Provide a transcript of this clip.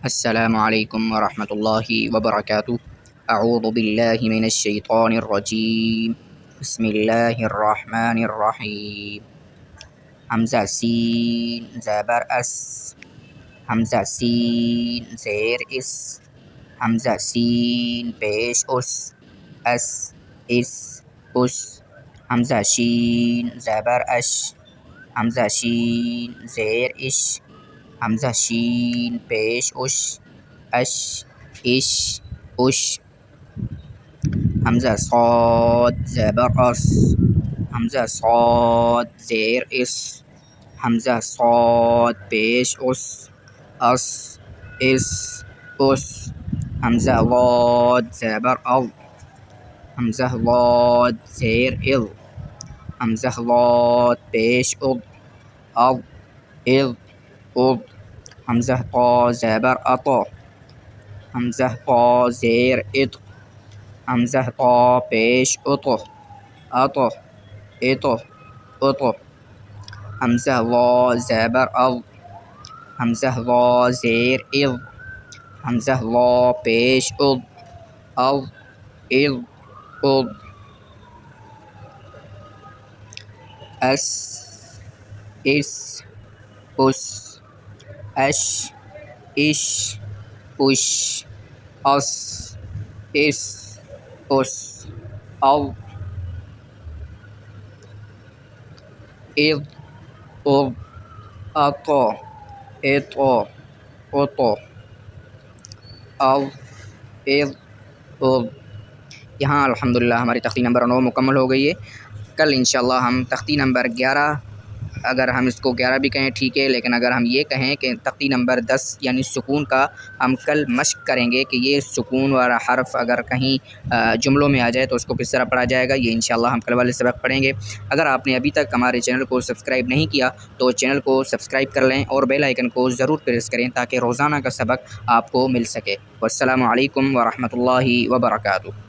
अस्सलामु अलैकुम वरहमतुल्लाहि वबरकातुहू। अऊज़ु बिल्लाहि मिनश शैतानिर रजीम। बिस्मिल्लाहिर रहमानिर रहीम। हमज़ा सीन ज़बर अस, हमज़ा सीन ज़ेर इस, हमज़ा सीन पेश उस, अस इस उस, हमज़ा शीन ज़बर अश, हमज़ा शीन ज़ेर इश, हमज़ा शीन पेश उश, अश इश उश, हमज़ा सॉद ज़बर अस, हमज़ा सॉद ज़ेर इस, हमज़ा सॉद पेश उस, अस इस उस, हमज़ा लॉद ज़बर अल, हमज़ा लॉद ज़ेर इल, हमज़ा लॉद पेश उल, अल इल उल, हमज़ा ता ज़बर अता, हमज़ा ता ज़ेर इत, हमज़ा ता पेश उत, अत इत उत, हमज़ा ला ज़बर अल, हमज़ा ला ज़ेर इल, हमज़ा ला पेश उल, अल इल उल, अस इस उस, अश इश उश, अस इस उस, अल इल उल, अत इत उत, अल इल उल। यहाँ अल्हम्दुलिल्लाह हमारी तख्ती नंबर 9 मुकम्मल हो गई है। कल इंशाअल्लाह हम तख्ती नंबर 11, अगर हम इसको 11 भी कहें ठीक है, लेकिन अगर हम ये कहें कि तख्ती नंबर 10 यानी सुकून का हम कल मश्क करेंगे कि ये सुकून वाला हर्फ अगर कहीं जुमलों में आ जाए तो उसको किस तरह पढ़ा जाएगा, ये इंशाअल्लाह हम कल वाले सबक पढ़ेंगे। अगर आपने अभी तक हमारे चैनल को सब्सक्राइब नहीं किया तो चैनल को सब्सक्राइब कर लें और बेल आइकन को ज़रूर प्रेस करें ताकि रोज़ाना का सबक आपको मिल सके। वस्सलामु अलैकुम वरहमतुल्लाहि वबरकातुहू।